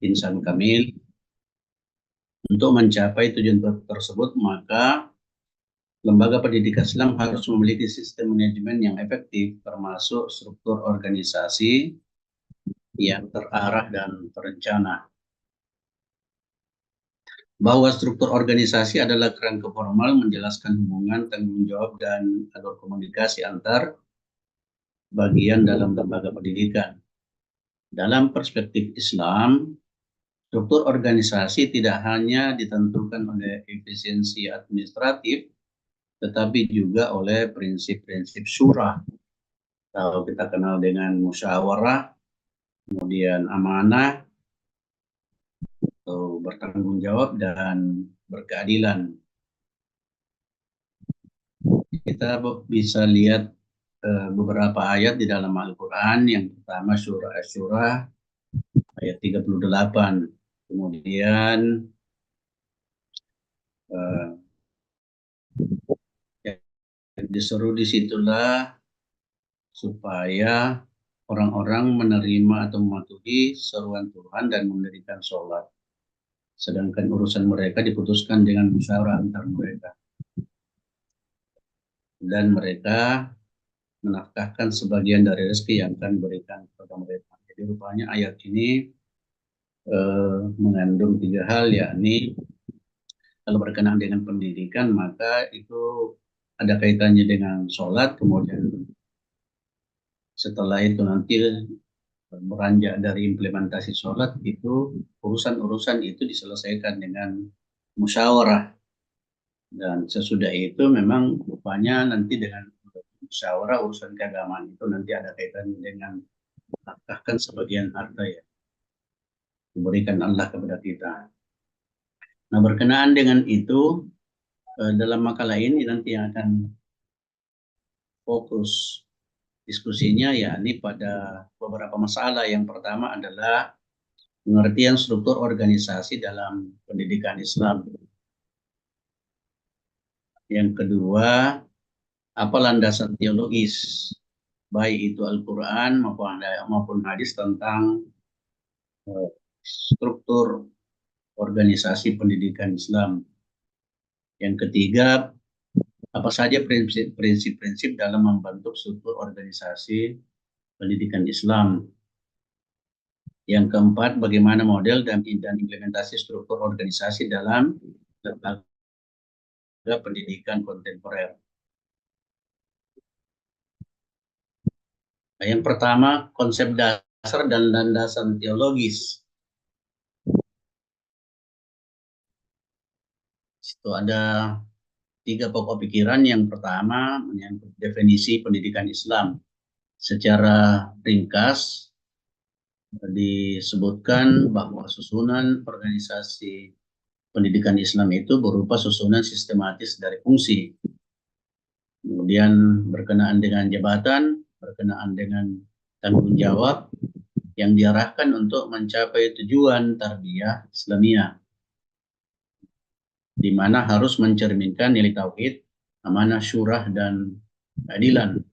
insan kamil. Untuk mencapai tujuan tersebut, maka lembaga pendidikan Islam harus memiliki sistem manajemen yang efektif, termasuk struktur organisasi yang terarah dan terencana. Bahwa struktur organisasi adalah kerangka formal menjelaskan hubungan, tanggung jawab, dan alur komunikasi antar bagian dalam lembaga pendidikan. Dalam perspektif Islam, struktur organisasi tidak hanya ditentukan oleh efisiensi administratif, tetapi juga oleh prinsip-prinsip syura. Kalau kita kenal dengan musyawarah, kemudian amanah, atau bertanggung jawab, dan berkeadilan. Kita bisa lihat beberapa ayat di dalam Al-Quran. Yang pertama surah Asy-Syura ayat 38. Kemudian yang diseru disitulah supaya orang-orang menerima atau mematuhi seruan Tuhan dan mendirikan sholat. Sedangkan urusan mereka diputuskan dengan musyawarah antar mereka. Dan mereka menafkahkan sebagian dari rezeki yang akan diberikan kepada mereka. Jadi rupanya ayat ini mengandung 3 hal, yakni kalau berkenaan dengan pendidikan, maka itu ada kaitannya dengan sholat, kemudian setelah itu nanti beranjak dari implementasi sholat, itu urusan-urusan itu diselesaikan dengan musyawarah. Dan sesudah itu memang rupanya nanti dengan musyawarah urusan keagamaan itu nanti ada kaitannya dengan menafkahkan sebagian harta yang diberikan Allah kepada kita. Nah, berkenaan dengan itu, dalam makalah ini nanti yang akan fokus diskusinya yakni pada beberapa masalah. Yang pertama adalah pengertian struktur organisasi dalam pendidikan Islam. Yang kedua, apa landasan teologis, baik itu Al-Quran maupun hadis tentang struktur organisasi pendidikan Islam. Yang ketiga, apa saja prinsip-prinsip dalam membentuk struktur organisasi pendidikan Islam. Yang keempat, bagaimana model dan implementasi struktur organisasi dalam lembaga pendidikan kontemporer. Nah, yang pertama, konsep dasar dan landasan teologis. Itu ada 3 pokok pikiran. Yang pertama menyangkut definisi pendidikan Islam. Secara ringkas disebutkan bahwa susunan organisasi pendidikan Islam itu berupa susunan sistematis dari fungsi. Kemudian berkenaan dengan jabatan, berkenaan dengan tanggung jawab yang diarahkan untuk mencapai tujuan tarbiyah Islamiyah, di mana harus mencerminkan nilai tauhid, amanah, syurah, dan keadilan.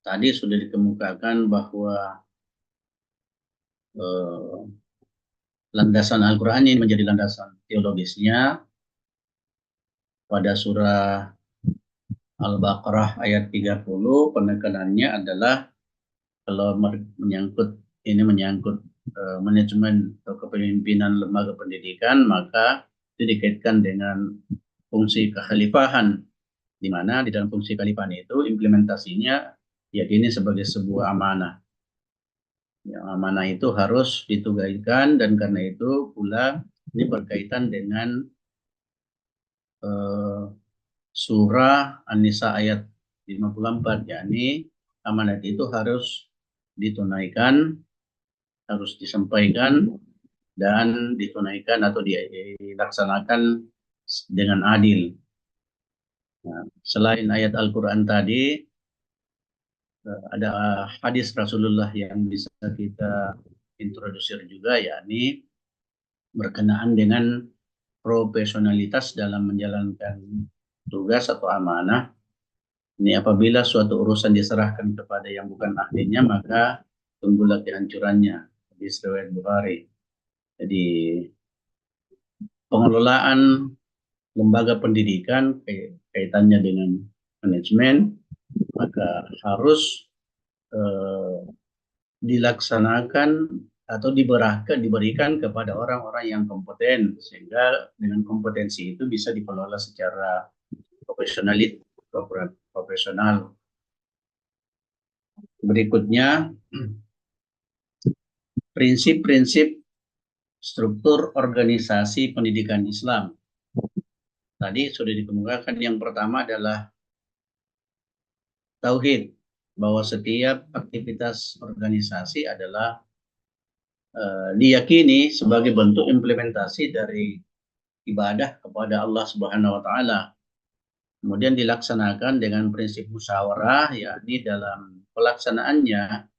Tadi sudah dikemukakan bahwa landasan Al-Quran ini menjadi landasan teologisnya. Pada surah Al-Baqarah ayat 30, penekanannya adalah kalau menyangkut manajemen atau kepemimpinan lembaga pendidikan, maka itu dikaitkan dengan fungsi kekhalifahan, di mana di dalam fungsi kekhalifahan itu implementasinya diyakini sebagai sebuah amanah. Ya, amanah itu harus ditugaskan, dan karena itu pula ini berkaitan dengan surah An-Nisa ayat 54, yakni amanat itu harus ditunaikan, harus disampaikan dan ditunaikan atau dilaksanakan dengan adil. Nah, selain ayat Al-Quran tadi, ada hadis Rasulullah yang bisa kita introdusir juga, yakni berkenaan dengan profesionalitas dalam menjalankan tugas atau amanah. Ini apabila suatu urusan diserahkan kepada yang bukan ahlinya, maka tunggulah kehancurannya. Hadis riwayat Bukhari. Jadi pengelolaan lembaga pendidikan kaitannya dengan manajemen, maka harus dilaksanakan atau diberikan kepada orang-orang yang kompeten, sehingga dengan kompetensi itu bisa dikelola secara profesional. Berikutnya, prinsip-prinsip struktur organisasi pendidikan Islam. Tadi sudah dikemukakan, yang pertama adalah tauhid, bahwa setiap aktivitas organisasi adalah diyakini sebagai bentuk implementasi dari ibadah kepada Allah Subhanahu wa taala. Kemudian dilaksanakan dengan prinsip musyawarah, yakni dalam pelaksanaannya,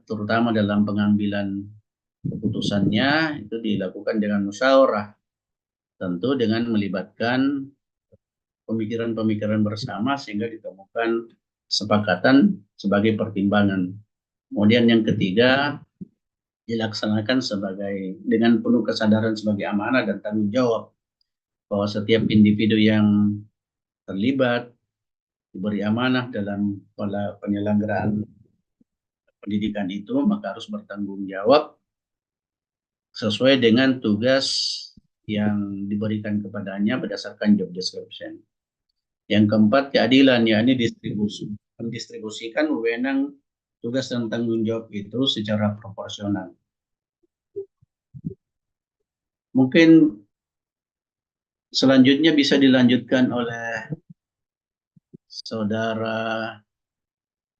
terutama dalam pengambilan keputusannya itu dilakukan dengan musyawarah, tentu dengan melibatkan pemikiran-pemikiran bersama sehingga ditemukan kesepakatan sebagai pertimbangan. Kemudian yang ketiga, dilaksanakan dengan penuh kesadaran sebagai amanah dan tanggung jawab, bahwa setiap individu yang terlibat diberi amanah dalam penyelenggaraan pendidikan itu, maka harus bertanggung jawab sesuai dengan tugas yang diberikan kepadanya berdasarkan job description. Yang keempat, keadilan, yakni mendistribusikan wewenang, tugas dan tanggung jawab itu secara proporsional. Mungkin selanjutnya bisa dilanjutkan oleh Saudara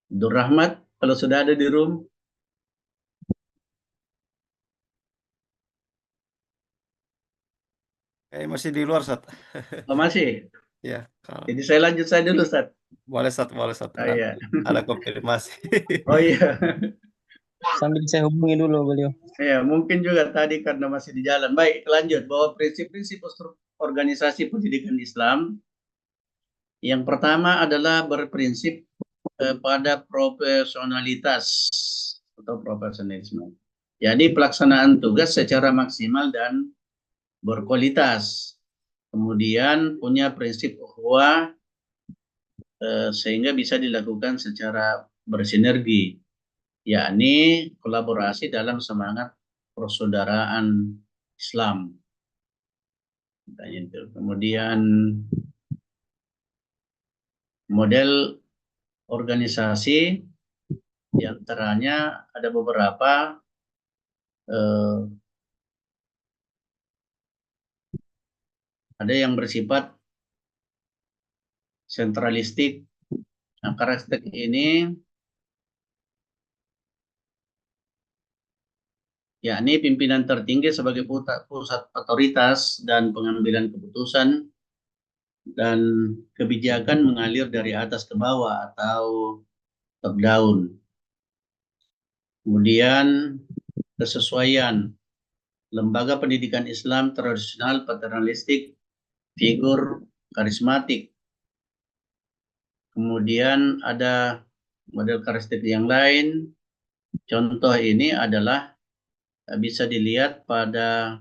Durrahmat, kalau sudah ada di room. Masih di luar, Sat. Oh, masih? Ya, kalau Jadi saya lanjut saja dulu, Sat. boleh, Sat, boleh, Sat. Oh, iya. Ada konfirmasi. Oh iya. Sambil saya hubungi dulu beliau. Ya, mungkin juga tadi karena masih di jalan. Baik, lanjut. Bahwa prinsip-prinsip organisasi pendidikan Islam, yang pertama adalah berprinsip pada profesionalitas atau profesionalisme. Jadi pelaksanaan tugas secara maksimal dan berkualitas. Kemudian punya prinsip ukhuwah sehingga bisa dilakukan secara bersinergi, yakni kolaborasi dalam semangat persaudaraan Islam. Kemudian model organisasi diantaranya ada beberapa, ada yang bersifat sentralistik. Nah, karakteristik ini yakni pimpinan tertinggi sebagai pusat otoritas dan pengambilan keputusan, dan kebijakan mengalir dari atas ke bawah atau top down. Kemudian kesesuaian, lembaga pendidikan Islam tradisional paternalistik, figur karismatik. Kemudian ada model karakteristik yang lain. Contoh ini adalah bisa dilihat pada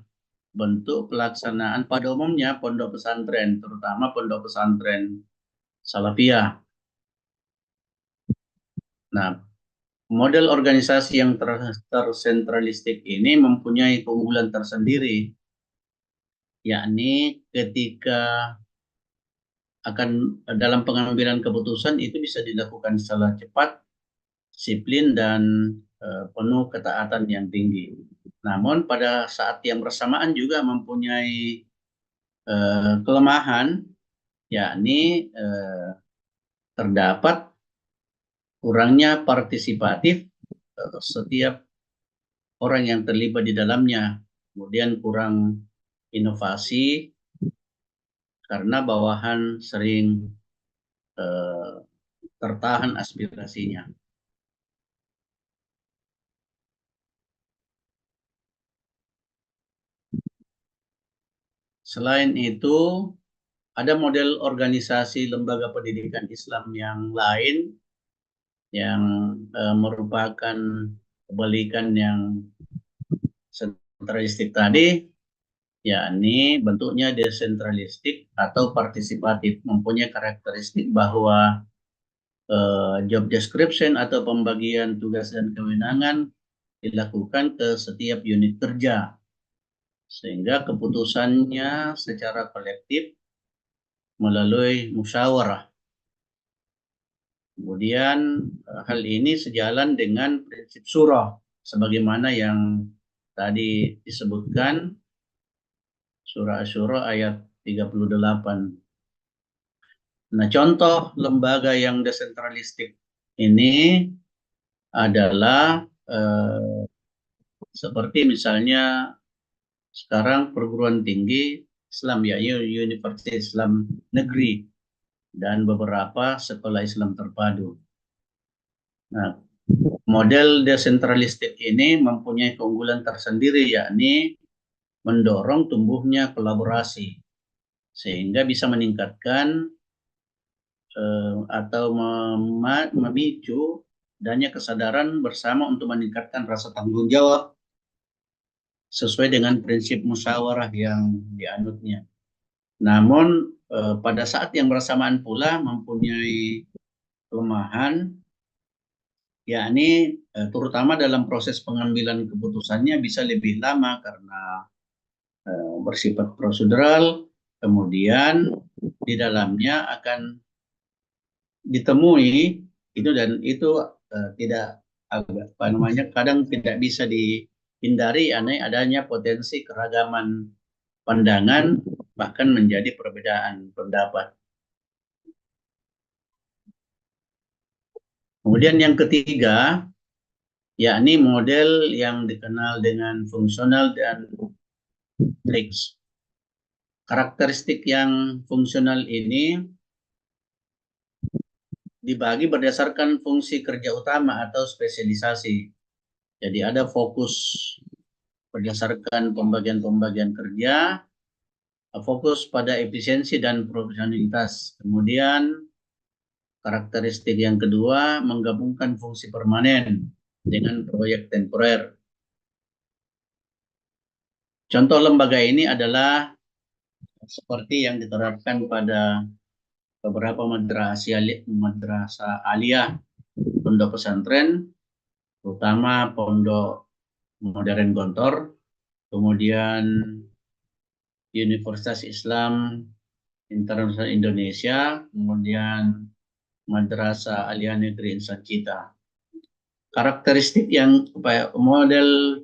bentuk pelaksanaan pada umumnya pondok pesantren, terutama pondok pesantren Salafiyah. Nah, model organisasi yang tersentralistik ini mempunyai keunggulan tersendiri, yakni ketika akan dalam pengambilan keputusan itu bisa dilakukan secara cepat, disiplin, dan penuh ketaatan yang tinggi. Namun pada saat yang bersamaan juga mempunyai kelemahan, yakni terdapat kurangnya partisipatif setiap orang yang terlibat di dalamnya. Kemudian kurang inovasi karena bawahan sering tertahan aspirasinya. Selain itu, ada model organisasi lembaga pendidikan Islam yang lain yang merupakan kebalikan yang sentralistik tadi, yakni bentuknya desentralistik atau partisipatif, mempunyai karakteristik bahwa job description atau pembagian tugas dan kewenangan dilakukan ke setiap unit kerja, sehingga keputusannya secara kolektif melalui musyawarah. Kemudian hal ini sejalan dengan prinsip surah, sebagaimana yang tadi disebutkan surah Asy-Syura ayat 38. Nah, contoh lembaga yang desentralistik ini adalah seperti misalnya sekarang perguruan tinggi Islam, ya, Universitas Islam Negeri dan beberapa sekolah Islam terpadu. Nah, model desentralistik ini mempunyai keunggulan tersendiri, yakni mendorong tumbuhnya kolaborasi, sehingga bisa meningkatkan atau memicu adanya kesadaran bersama untuk meningkatkan rasa tanggung jawab sesuai dengan prinsip musyawarah yang dianutnya. Namun pada saat yang bersamaan pula mempunyai kelemahan, yakni terutama dalam proses pengambilan keputusannya bisa lebih lama karena bersifat prosedural, kemudian di dalamnya akan ditemui itu dan itu tidak apa namanya kadang tidak bisa dihindari adanya potensi keragaman pandangan bahkan menjadi perbedaan pendapat. Kemudian yang ketiga, yakni model yang dikenal dengan fungsional dan matriks. Karakteristik yang fungsional ini dibagi berdasarkan fungsi kerja utama atau spesialisasi. Jadi ada fokus berdasarkan pembagian-pembagian kerja, fokus pada efisiensi dan profesionalitas. Kemudian karakteristik yang kedua menggabungkan fungsi permanen dengan proyek temporer. Contoh lembaga ini adalah seperti yang diterapkan pada beberapa madrasah aliyah, pondok pesantren, terutama pondok modern Gontor, kemudian Universitas Islam Internasional Indonesia, kemudian Madrasah Aliyah Negeri Insan Cita. Karakteristik yang model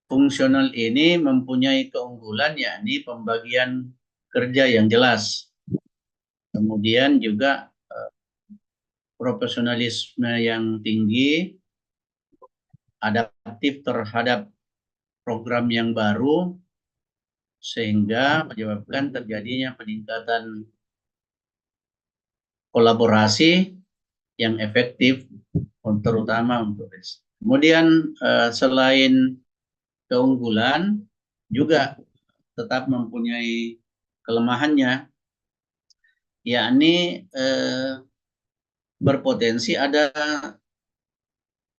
fungsional ini mempunyai keunggulan, yakni pembagian kerja yang jelas. Kemudian juga profesionalisme yang tinggi, adaptif terhadap program yang baru, sehingga menyebabkan terjadinya peningkatan kolaborasi yang efektif, terutama untuk riset. Kemudian selain keunggulan, juga tetap mempunyai kelemahannya, yakni berpotensi ada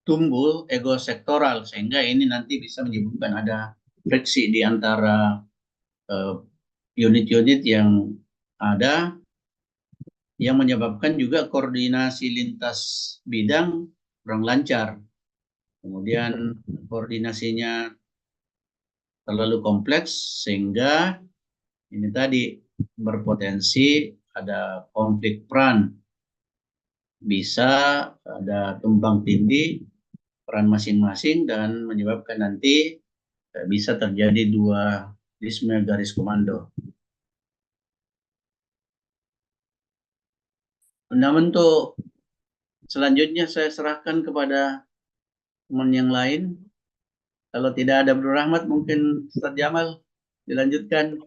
tumbuh ego sektoral, sehingga ini nanti bisa menyebabkan ada friksi di antara unit-unit yang ada, yang menyebabkan juga koordinasi lintas bidang kurang lancar. Kemudian koordinasinya terlalu kompleks, sehingga ini tadi berpotensi ada konflik peran, bisa ada tumbang tindih peran masing-masing dan menyebabkan nanti bisa terjadi dualisme garis komando. Nah, untuk selanjutnya saya serahkan kepada teman yang lain. Kalau tidak ada Abdul Rahmat, mungkin Ustaz Jamal dilanjutkan.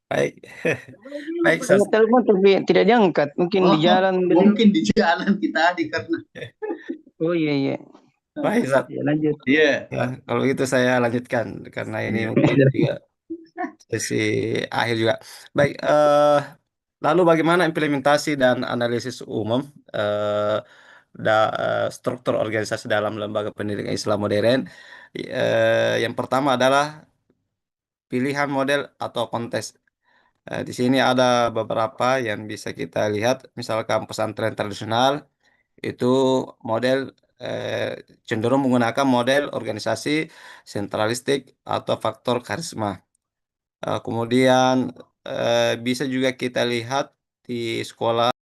Baik. Baik, Ustaz. Saya telepon tapi tidak diangkat. Mungkin di jalan. Mungkin di jalan kita tadi karena. Oh iya. Baik, Ustaz. Ya, lanjut. Iya. Ya, kalau gitu saya lanjutkan karena ini mungkin juga sesi akhir juga. Baik, lalu bagaimana implementasi dan analisis umum struktur organisasi dalam lembaga pendidikan Islam modern yang pertama adalah pilihan model atau kontes. Di sini ada beberapa yang bisa kita lihat, misalkan pesantren tradisional itu model eh, cenderung menggunakan model organisasi sentralistik atau faktor karisma. Kemudian bisa juga kita lihat di sekolah